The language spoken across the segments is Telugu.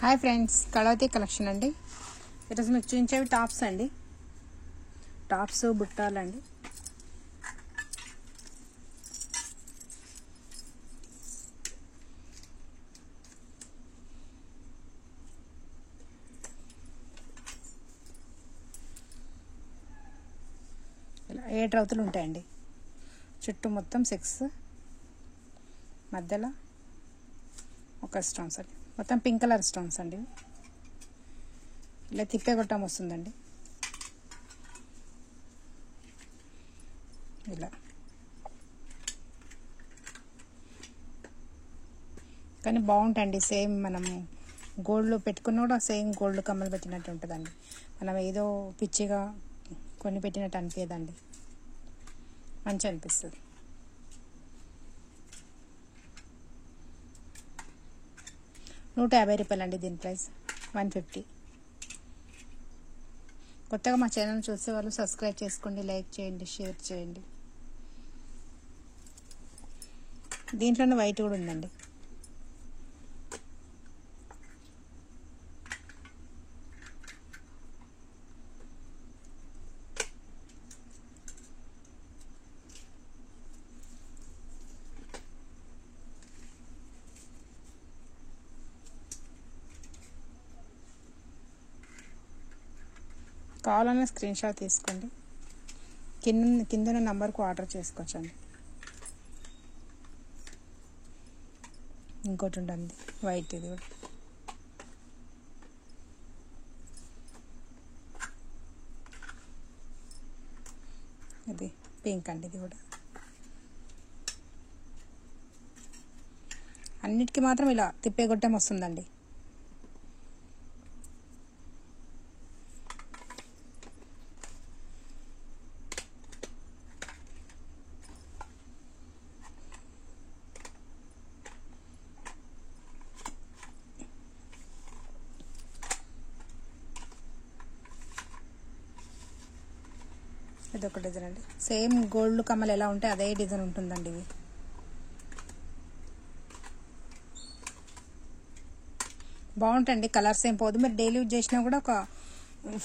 హాయ్ ఫ్రెండ్స్, కళావతి కలెక్షన్ అండి. ఈరోజు మీకు చూపించేవి టాప్స్ అండి. టాప్స్ బుట్టాలండి. ఇలా 7 రౌతులు ఉంటాయండి. చుట్టూ మొత్తం 6, మధ్యలో ఒక స్టోన్స్ అండి. మొత్తం పింక్ కలర్ స్టోన్స్ అండి. ఇలా తిప్పే గొట్టం వస్తుందండి. ఇలా కానీ బాగుంటాయండి. సేమ్ మనము గోల్డ్లో పెట్టుకున్న కూడా సేమ్ గోల్డ్ కమ్మలు పెట్టినట్టు ఉంటుందండి. మనం ఏదో పిచ్చిగా కొన్ని పెట్టినట్టు అనిపించదండి, మంచి అనిపిస్తుంది. ₹150 అండి. దీని ప్రైస్ 150. కొత్తగా మా ఛానల్ చూసే వాళ్ళు సబ్స్క్రైబ్ చేసుకోండి, లైక్ చేయండి, షేర్ చేయండి. దీంట్లోనే వైట్ కూడా ఉందండి. కావాలన్నా స్క్రీన్ షాట్ తీసుకోండి. కింద నంబర్కు ఆర్డర్ చేసుకోవచ్చండి. ఇంకోటి ఉంటుంది వైట్, ఇది కూడా ఇది పింక్ అండి. ఇది కూడా అన్నిటికీ మాత్రం ఇలా తిప్పే గొట్టం వస్తుందండి. ఇదొక డిజైన్ అండి. సేమ్ గోల్డ్ కమ్మలు ఎలా ఉంటాయి అదే డిజైన్ ఉంటుందండి. ఇవి బాగుంటాయండి. కలర్స్ ఏం పోదు. మీరు డైలీ యూజ్ చేసినా కూడా ఒక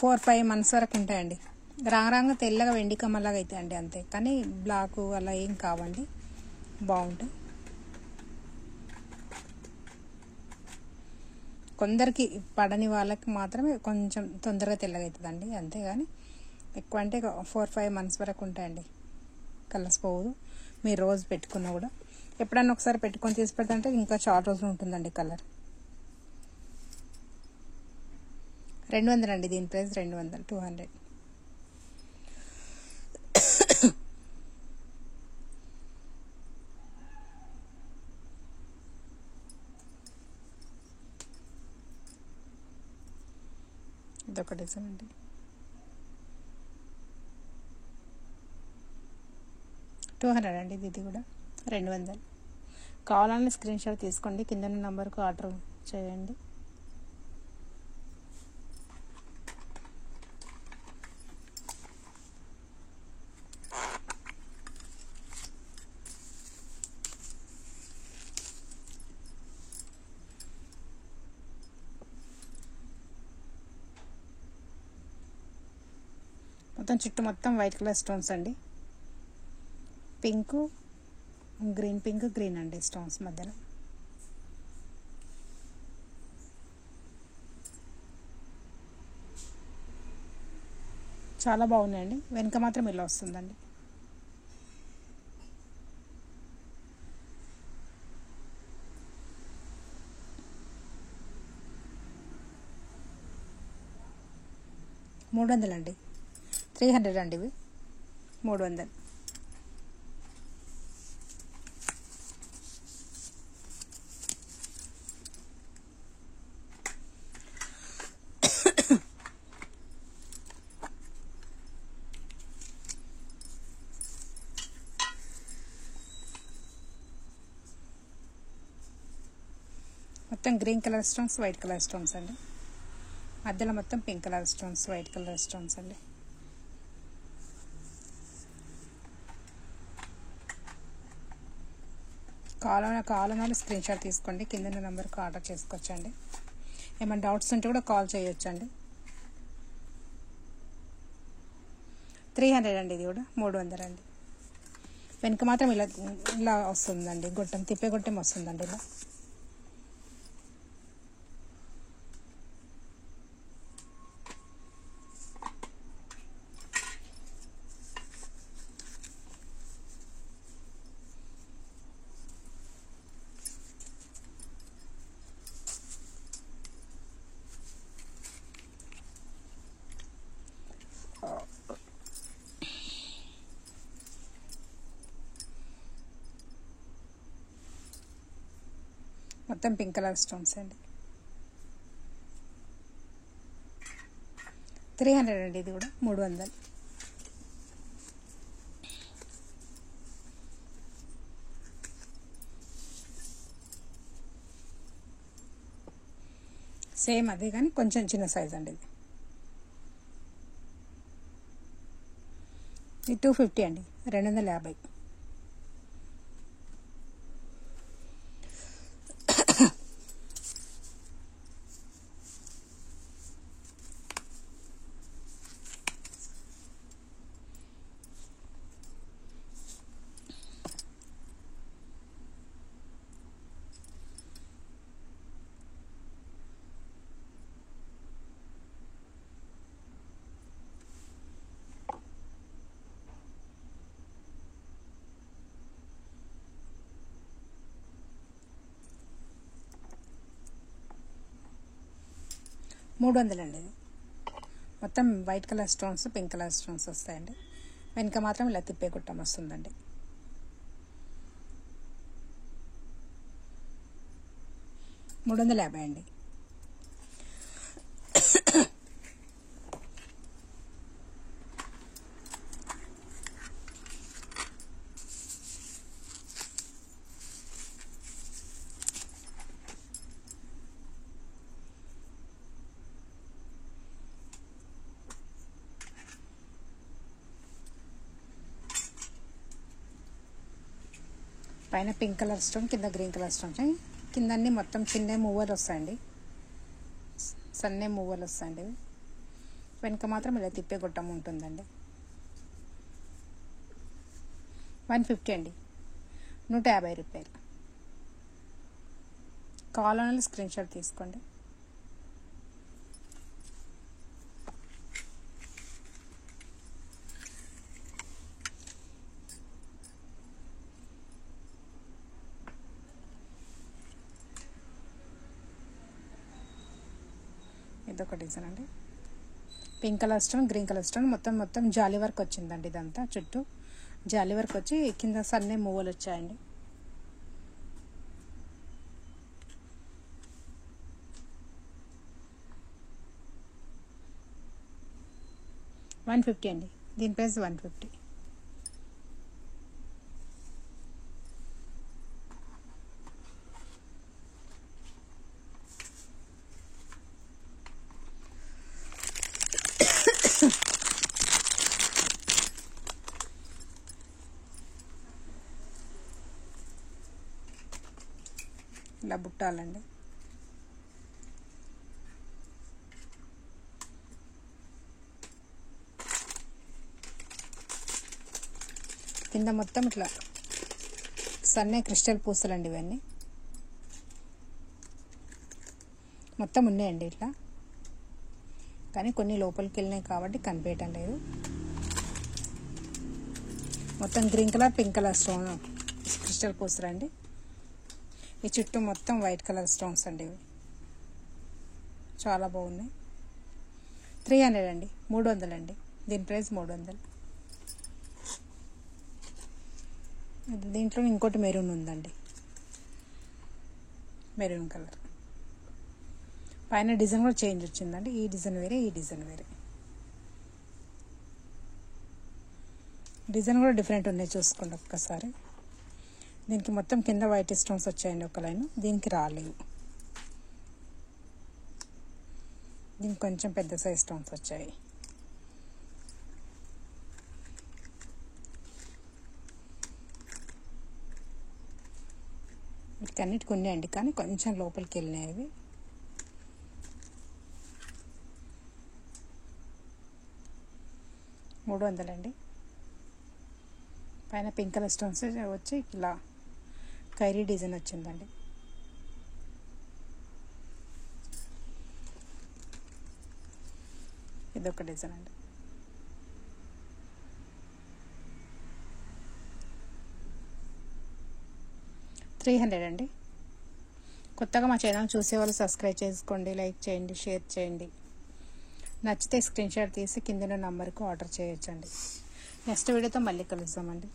4-5 months వరకు ఉంటాయండి. రాంగా తెల్లగా వెండి కమ్మలాగా అవుతాయండి అంతే. కానీ బ్లాక్ అలా ఏం కావండి, బాగుంటాయి. కొందరికి పడని వాళ్ళకి మాత్రమే కొంచెం తొందరగా తెల్లగా అవుతుందండి, అంతేగాని ఎక్కువ అంటే 4-5 months వరకు ఉంటాయండి. కలర్స్ పోదు. మీరు రోజు పెట్టుకున్నా కూడా ఎప్పుడన్నా ఒకసారి పెట్టుకొని తీసి పెడతాంటే ఇంకా చాలా రోజులు ఉంటుందండి కలర్. 200 అండి. దీని ప్రైస్ 200. ఇదొక డిజైన్ అండి. 200 అండి. ఇది కూడా 200. కావాలని స్క్రీన్ షాట్ తీసుకోండి, కింద నంబర్కు ఆర్డర్ చేయండి. మొత్తం చుట్టూ మొత్తం వైట్ కలర్ స్టోన్స్ అండి. పింక్, గ్రీన్ అండి స్టోన్స్ మధ్యలో. చాలా బాగున్నాయండి. వెనుక మాత్రం ఇలా వస్తుందండి. $300 అండి. 300 అండి. ఇవి 300. మొత్తం green colour stones, white colour stones అండి. మధ్యలో మొత్తం pink colour stones, white colour stones అండి. కావాలన్న వాళ్ళు స్క్రీన్ షాట్ తీసుకోండి, కింద నెంబర్కి ఆర్డర్ చేసుకోవచ్చండి. ఏమైనా డౌట్స్ ఉంటే కూడా కాల్ చేయొచ్చండి. 300 అండి, ఇది కూడా 300 అండి. వెనుక మాత్రం ఇలా ఇలా వస్తుందండి, గొట్టం తిప్పే గొట్టం వస్తుందండి ఇలా. మొత్తం పింక్ కలర్ స్టోన్స్ అండి. 300 అండి, ఇది కూడా 300. సేమ్ అదే కానీ కొంచెం చిన్న సైజ్ అండి ఇది. 250 అండి, 250. $300 అండి. ఇది మొత్తం white colour stones, pink colour stones వస్తాయండి. వెనుక మాత్రం ఇలా తిప్పే కుట్టం వస్తుందండి. $350 అండి. పైన పింక్ కలర్ స్టోన్, కింద గ్రీన్ కలర్ స్టోన్, కింద అన్ని మొత్తం చిన్న మూవలు వస్తాయండి, సన్నే మూవలు వస్తాయండి. వెనుక మాత్రం ఇలా తిప్పే గొట్టం ఉంటుందండి. 150 అండి, 150 రూపాయలు. కావాలన్నా స్క్రీన్ షాట్ తీసుకోండి. ఇదొక డిజైన్ అండి, pink colour stone, green colour stone, మొత్తం జాలీ వర్క్ వచ్చిందండి. ఇదంతా చుట్టూ జాలీ వర్క్ వచ్చి కింద సన్నే మూవలు వచ్చాయండి. $150 అండి, దీని ప్రైస్ 150. ఇలా బుట్టాలండి. కింద మొత్తం ఇట్లా సన్నే క్రిస్టల్ పూసలండి. ఇవన్నీ మొత్తం ఉన్నాయండి ఇట్లా, కానీ కొన్ని లోపలికి వెళ్ళినాయి కాబట్టి కనిపించటం లేదు. మొత్తం green colour, pink colour stone crystal పూసలండి. ఈ చుట్టూ మొత్తం వైట్ కలర్ స్టోన్స్ అండి. ఇవి చాలా బాగున్నాయి. 300 అండి, 300 అండి, దీని ప్రైస్ 300. దీంట్లో ఇంకోటి మెరూన్ ఉందండి, మెరూన్ కలర్. పైన డిజైన్ కూడా చేంజ్ వచ్చిందండి. ఈ డిజైన్ వేరే, ఈ డిజైన్ వేరే. డిజైన్ కూడా డిఫరెంట్ ఉన్నాయి, చూసుకోండి ఒక్కసారి. దీనికి మొత్తం కింద వైట్ స్టోన్స్ వచ్చాయండి ఒక లైన్, దీనికి రాలేవు. దీనికి కొంచెం పెద్ద సైజ్ స్టోన్స్ వచ్చాయి. వీటికి అన్నిటికి ఉన్నాయండి, కానీ కొంచెం లోపలికి వెళ్ళినాయి అవి. 300 అండి. పైన పింక్ కలర్ స్టోన్స్ వచ్చి ఇలా ఖైరీ డిజైన్ వచ్చిందండి. ఇదొక డిజైన్ అండి. $300 అండి. కొత్తగా మా ఛానల్ చూసేవాళ్ళు సబ్స్క్రైబ్ చేసుకోండి, లైక్ చేయండి, షేర్ చేయండి. నచ్చితే స్క్రీన్ షాట్ తీసి కింద నంబర్కు ఆర్డర్ చేయొచ్చండి. నెక్స్ట్ వీడియోతో మళ్ళీ కలుద్దామండి.